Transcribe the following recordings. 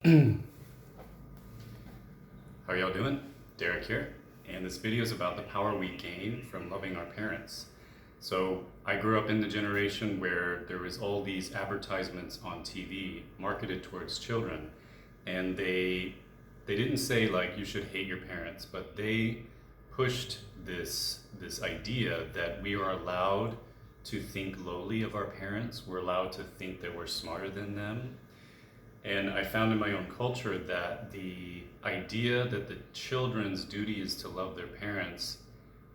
How are y'all doing? Derek here, and this video is about the power we gain from loving our parents. So I grew up in the generation where there was all these advertisements on TV marketed towards children, and they didn't say like you should hate your parents, but they pushed this idea that we are allowed to think lowly of our parents. We're allowed to think that we're smarter than them. And I found in my own culture that the idea that the children's duty is to love their parents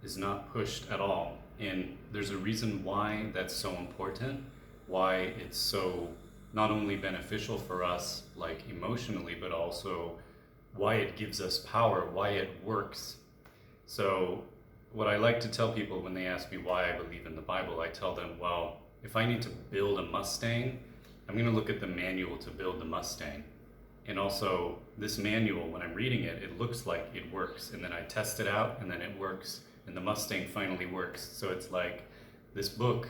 is not pushed at all. And there's a reason why that's so important, why it's so not only beneficial for us, like emotionally, but also why it gives us power, why it works. So what I like to tell people when they ask me why I believe in the Bible, I tell them, well, if I need to build a Mustang, I'm going to look at the manual to build the Mustang. And also, this manual, when I'm reading it, it looks like it works. And then I test it out, and then it works. And the Mustang finally works. So it's like this book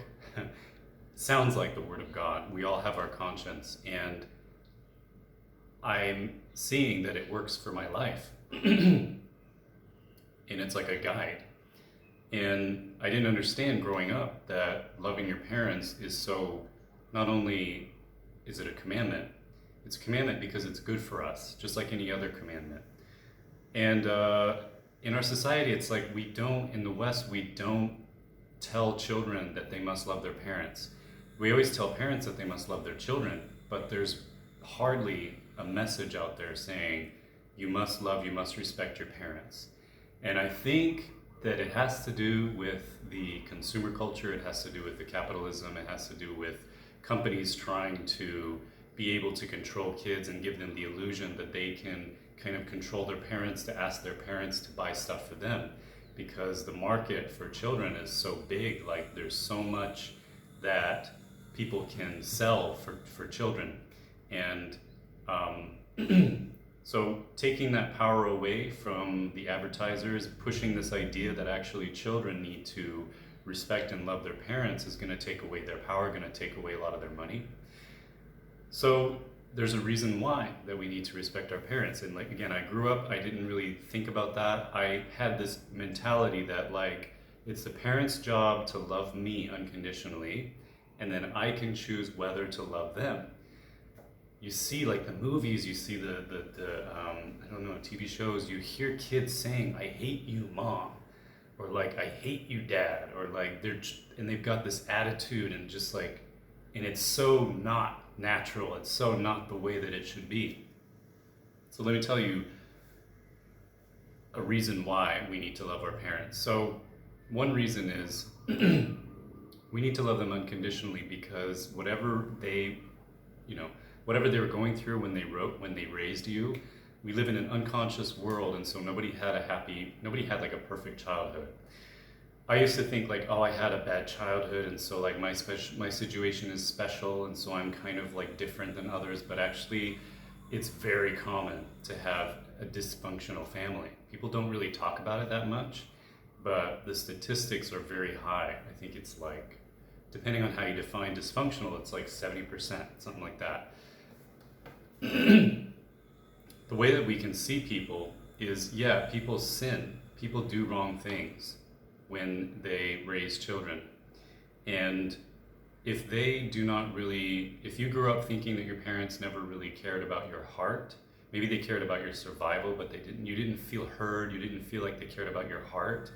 sounds like the Word of God. We all have our conscience. And I'm seeing that it works for my life. And it's like a guide. And I didn't understand growing up that loving your parents is so, not only is it a commandment, it's a commandment because it's good for us, just like any other commandment. And in our society, it's like in the West, we don't tell children that they must love their parents. We always tell parents that they must love their children, but there's hardly a message out there saying, you must love, you must respect your parents. And I think that it has to do with the consumer culture, it has to do with the capitalism, it has to do with companies trying to be able to control kids and give them the illusion that they can kind of control their parents, to ask their parents to buy stuff for them, because the market for children is so big. Like there's so much that people can sell for children. And so taking that power away from the advertisers, pushing this idea that actually children need to respect and love their parents is going to take away their power, going to take away a lot of their money. So there's a reason why that we need to respect our parents. And like, again, I grew up, I didn't really think about that. I had this mentality that like, it's the parents' job to love me unconditionally, and then I can choose whether to love them. You see like the movies, you see the I don't know, TV shows, you hear kids saying, I hate you, mom. Or like, I hate you, dad. Or like, they've got this attitude and just like, and it's so not natural. It's so not the way that it should be. So let me tell you a reason why we need to love our parents. So one reason is we need to love them unconditionally, because whatever they were going through when they raised you, we live in an unconscious world, and so nobody had like a perfect childhood. I used to think like, oh, I had a bad childhood, and so like my situation is special, and so I'm kind of like different than others. But actually, it's very common to have a dysfunctional family. People don't really talk about it that much, but the statistics are very high. I think it's like, depending on how you define dysfunctional, it's like 70%, something like that. The way that we can see people is, yeah, people sin. People do wrong things when they raise children. And if you grew up thinking that your parents never really cared about your heart, maybe they cared about your survival, but you didn't feel heard, you didn't feel like they cared about your heart,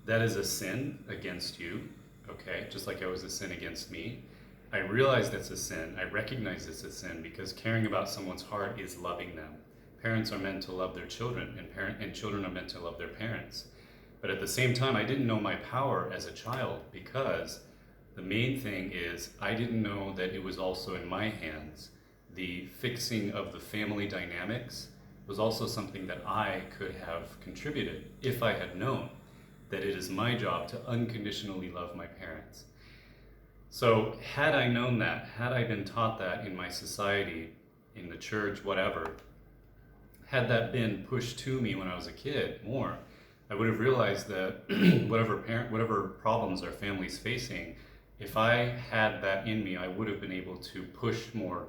that is a sin against you, okay? Just like it was a sin against me. I realize that's a sin. I recognize it's a sin, because caring about someone's heart is loving them. Parents are meant to love their children, and children are meant to love their parents. But at the same time, I didn't know my power as a child, because the main thing is I didn't know that it was also in my hands. The fixing of the family dynamics was also something that I could have contributed if I had known that it is my job to unconditionally love my parents. So had I known that, had I been taught that in my society, in the church, whatever, had that been pushed to me when I was a kid more, I would have realized that whatever problems our family's facing, if I had that in me, I would have been able to push more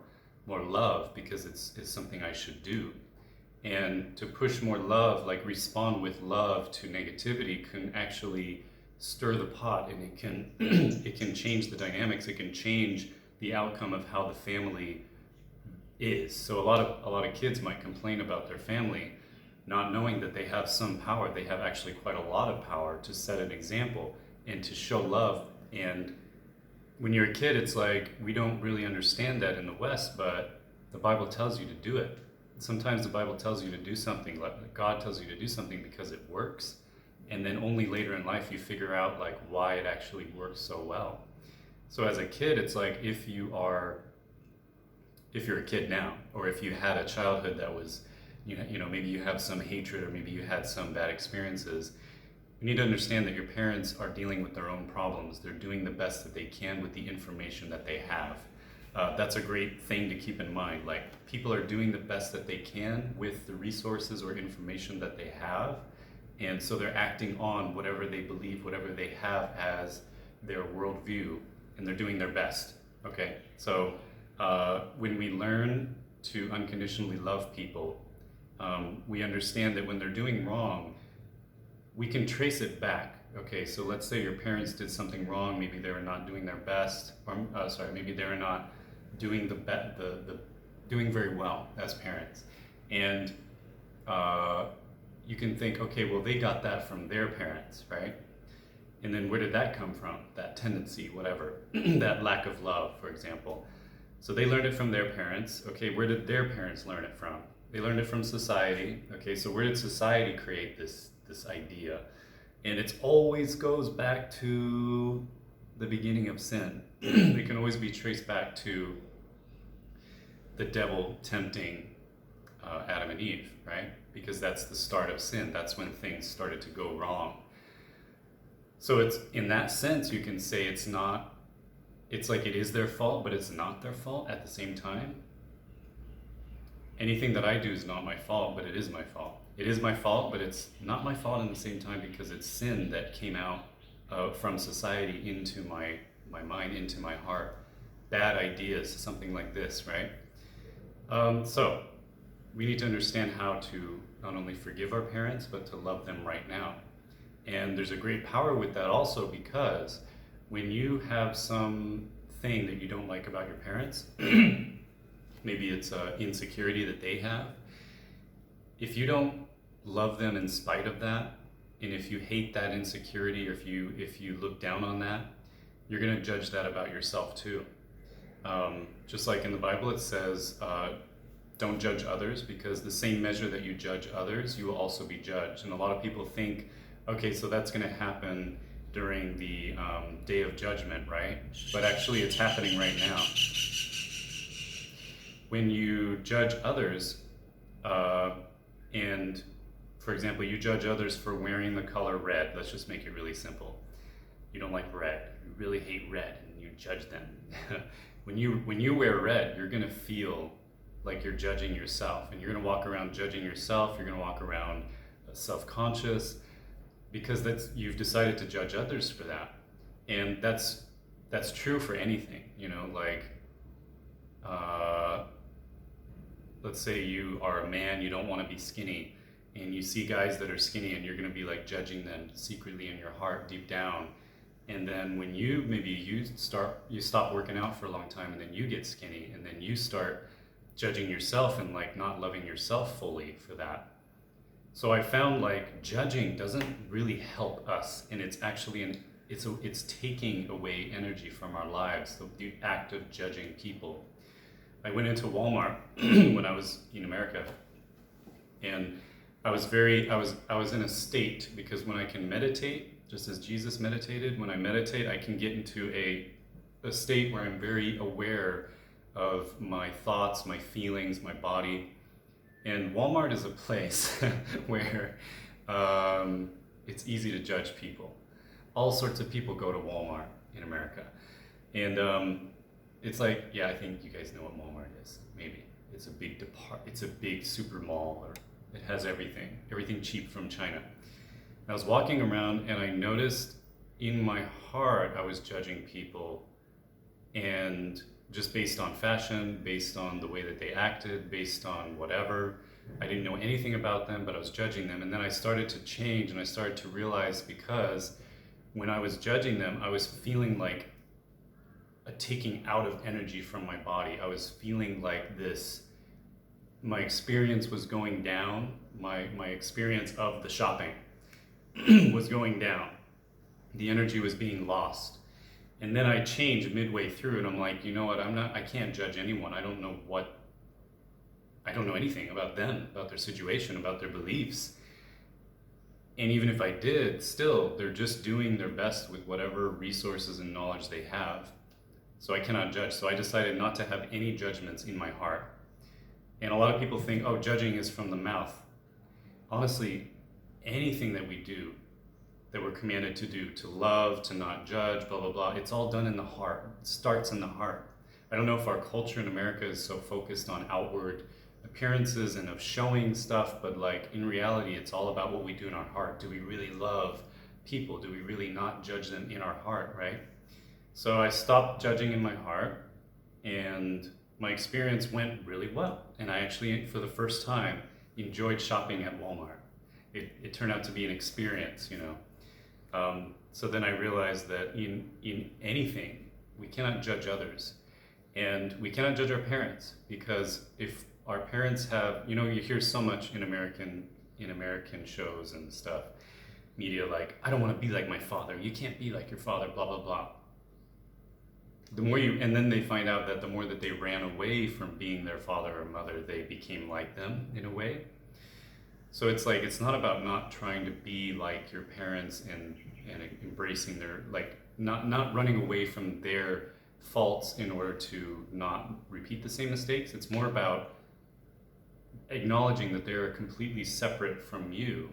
more love because it's something I should do. And to push more love, like respond with love to negativity, can actually stir the pot, and it can it can change the dynamics. It can change the outcome of how the family is. So a lot of kids might complain about their family, not knowing that they have some power. They have actually quite a lot of power to set an example and to show love. And when you're a kid, it's like we don't really understand that in the West, but the Bible tells you to do it. Sometimes the Bible tells you to do something, like God tells you to do something because it works, and then only later in life you figure out like why it actually works so well. So as a kid, it's like if you're a kid now, or if you had a childhood that was, maybe you have some hatred, or maybe you had some bad experiences, you need to understand that your parents are dealing with their own problems. They're doing the best that they can with the information that they have. That's a great thing to keep in mind. Like, people are doing the best that they can with the resources or information that they have. And so they're acting on whatever they believe, whatever they have as their worldview, and they're doing their best. Okay? So when we learn to unconditionally love people, we understand that when they're doing wrong, we can trace it back. Okay, so let's say your parents did something wrong. Maybe they were not doing their best, or maybe they were not doing doing very well as parents, and you can think, okay, well, they got that from their parents, right? And then where did that come from? That tendency, whatever, that lack of love, for example. So they learned it from their parents. Okay, where did their parents learn it from? They learned it from society. Okay, so where did society create this idea? And it always goes back to the beginning of sin. It can always be traced back to the devil tempting Adam and Eve, right? Because that's the start of sin. That's when things started to go wrong. So it's, in that sense, you can say it's like it is their fault, but it's not their fault at the same time. Anything that I do is not my fault, but it is my fault. It is my fault, but it's not my fault at the same time, because it's sin that came out from society into my mind, into my heart. Bad ideas, something like this, right? So we need to understand how to not only forgive our parents, but to love them right now. And there's a great power with that also, because when you have some thing that you don't like about your parents, maybe it's insecurity that they have, if you don't love them in spite of that, and if you hate that insecurity, or if you look down on that, you're going to judge that about yourself too. Just like in the Bible, it says, don't judge others, because the same measure that you judge others, you will also be judged. And a lot of people think, okay, so that's going to happen during the day of judgment, right? But actually it's happening right now. When you judge others, and for example, you judge others for wearing the color red. Let's just make it really simple. You don't like red. You really hate red, and you judge them. When you wear red, you're gonna feel like you're judging yourself, and you're gonna walk around judging yourself. You're gonna walk around self-conscious, because you've decided to judge others for that. And that's true for anything, like let's say you are a man, you don't want to be skinny, and you see guys that are skinny, and you're going to be like judging them secretly in your heart, deep down. And then when you stop working out for a long time, and then you get skinny, and then you start judging yourself and like not loving yourself fully for that. So I found like judging doesn't really help us, and it's actually it's taking away energy from our lives, the act of judging people. I went into Walmart when I was in America, and I was in a state, because when I can meditate, just as Jesus meditated, when I meditate, I can get into a state where I'm very aware of my thoughts, my feelings, my body. And Walmart is a place where it's easy to judge people. All sorts of people go to Walmart in America. And it's like, yeah, I think you guys know what Walmart is, maybe. It's a big super mall, or it has everything cheap from China. I was walking around, and I noticed in my heart I was judging people, and just based on fashion, based on the way that they acted, based on whatever. I didn't know anything about them, but I was judging them. And then I started to change and I started to realize, because when I was judging them, I was feeling like a taking out of energy from my body. I was feeling like this, my experience was going down. My experience of the shopping was going down. The energy was being lost. And then I changed midway through and I'm like, you know what, I can't judge anyone. I don't know anything about them, about their situation, about their beliefs. And even if I did, still, they're just doing their best with whatever resources and knowledge they have. So I cannot judge. So I decided not to have any judgments in my heart. And a lot of people think, oh, judging is from the mouth. Honestly, anything that we do, that we're commanded to do, to love, to not judge, blah, blah, blah, it's all done in the heart. It starts in the heart. I don't know if our culture in America is so focused on outward appearances and of showing stuff, but like in reality, it's all about what we do in our heart. Do we really love people? Do we really not judge them in our heart, right? So I stopped judging in my heart, and my experience went really well. And I actually, for the first time, enjoyed shopping at Walmart. It turned out to be an experience, you know. So then I realized that in anything, we cannot judge others. And we cannot judge our parents, because if our parents have, you know, you hear so much in American shows and stuff, media, like, I don't want to be like my father. You can't be like your father, blah, blah, blah. And then they find out that the more that they ran away from being their father or mother, they became like them in a way. So it's like, it's not about not trying to be like your parents and embracing their, like, not running away from their faults in order to not repeat the same mistakes. It's more about acknowledging that they're completely separate from you.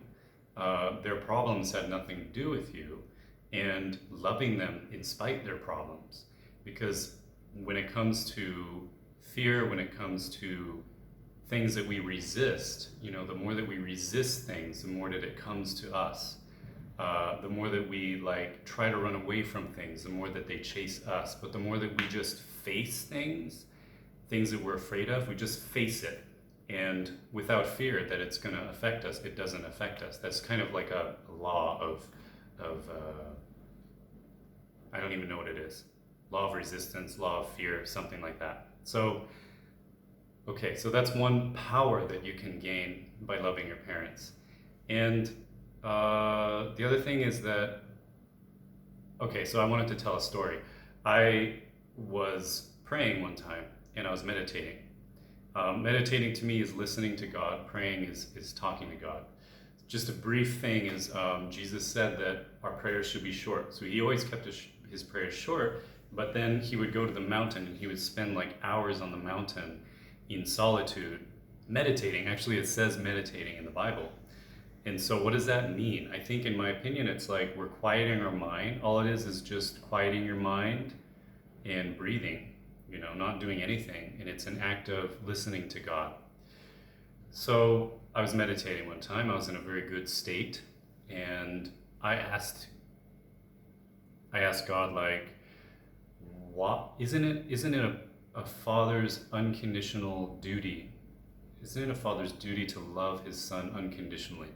Their problems had nothing to do with you, and loving them in spite of their problems. Because when it comes to fear, when it comes to things that we resist, you know, the more that we resist things, the more that it comes to us. The more that we like try to run away from things, the more that they chase us. But the more that we just face things that we're afraid of, we just face it. And without fear that it's going to affect us, it doesn't affect us. That's kind of like a law of I don't even know what it is. Law of resistance, law of fear, something like that. So, okay, so that's one power that you can gain by loving your parents. And the other thing is that, okay, so I wanted to tell a story. I was praying one time and I was meditating. Meditating to me is listening to God. Praying is talking to God. Just a brief thing is Jesus said that our prayers should be short. So he always kept his prayers short, but then he would go to the mountain and he would spend like hours on the mountain in solitude, meditating. Actually, it says meditating in the Bible. And so what does that mean? I think, in my opinion, it's like we're quieting our mind. All it is just quieting your mind and breathing, you know, not doing anything. And it's an act of listening to God. So I was meditating one time. I was in a very good state. And I asked God, like, what? Isn't it a father's unconditional duty? Isn't it a father's duty to love his son unconditionally?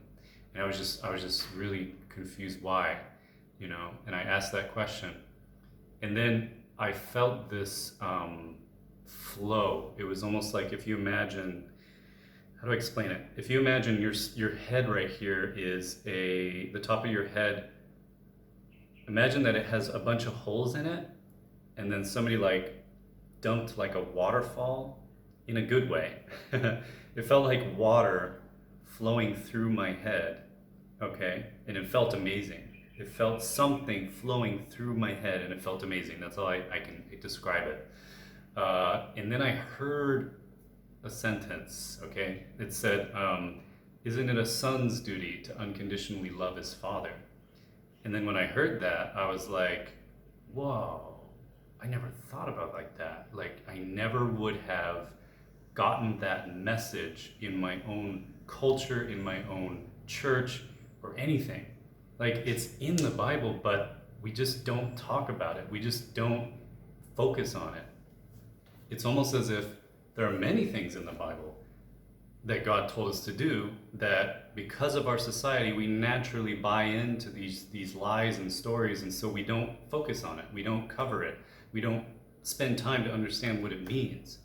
And I was just really confused why, you know, and I asked that question. And then I felt this flow. It was almost like, if you imagine, how do I explain it? If you imagine your head right here is the top of your head, imagine that it has a bunch of holes in it, and then somebody like dumped like a waterfall in a good way. It felt like water flowing through my head, okay? And it felt amazing. It felt something flowing through my head, and it felt amazing. That's all I can describe it. And then I heard a sentence, okay? It said, isn't it a son's duty to unconditionally love his father? And then when I heard that, I was like, whoa, I never thought about it like that. Like, I never would have gotten that message in my own culture, in my own church, or anything. Like, it's in the Bible, but we just don't talk about it. We just don't focus on it. it's almost as if there are many things in the Bible that God told us to do that because of our society, we naturally buy into these lies and stories, and so we don't focus on it, we don't cover it, we don't spend time to understand what it means.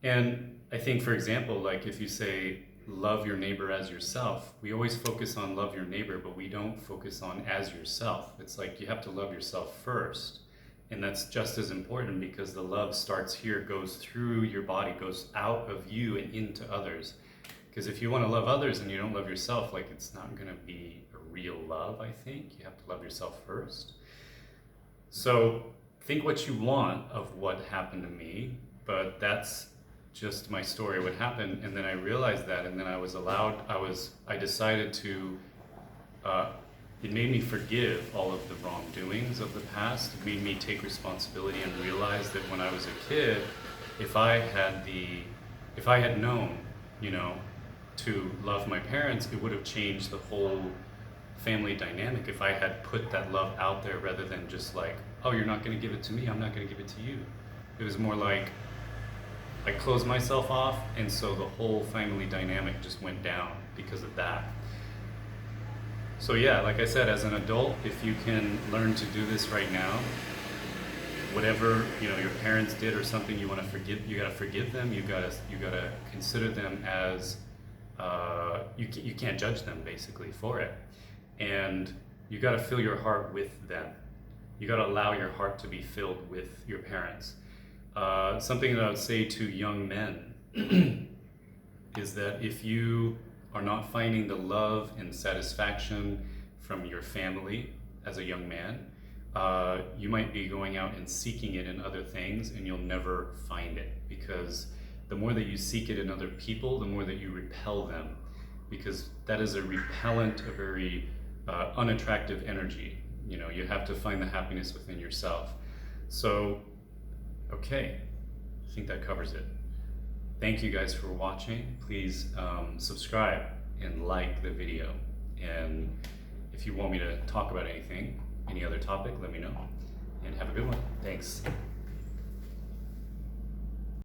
And I think, for example, like if you say, love your neighbor as yourself, we always focus on love your neighbor, but we don't focus on as yourself. It's like you have to love yourself first. And that's just as important, because the love starts here, goes through your body, goes out of you and into others. Because if you want to love others and you don't love yourself, like it's not going to be a real love, I think. You have to love yourself first. So think what you want of what happened to me, but that's just my story, what happened. And then I realized that, and then I decided to, it made me forgive all of the wrongdoings of the past. It made me take responsibility and realize that when I was a kid, if I had known, to love my parents, it would have changed the whole family dynamic. If I had put that love out there rather than just like, oh, you're not going to give it to me, I'm not going to give it to you. It was more like I closed myself off, and so the whole family dynamic just went down because of that. So yeah, like I said, as an adult, if you can learn to do this right now, whatever your parents did or something you want to forgive, you gotta forgive them. You gotta consider them as you can't judge them basically for it, and you gotta fill your heart with them. You gotta allow your heart to be filled with your parents. Something that I would say to young men is that if you are not finding the love and satisfaction from your family as a young man, you might be going out and seeking it in other things, and you'll never find it, because the more that you seek it in other people, the more that you repel them, because that is a repellent, a very unattractive energy. You have to find the happiness within yourself. So, okay, I think that covers it. Thank you guys for watching. Please subscribe and like the video. And if you want me to talk about anything, any other topic, let me know. And have a good one. Thanks.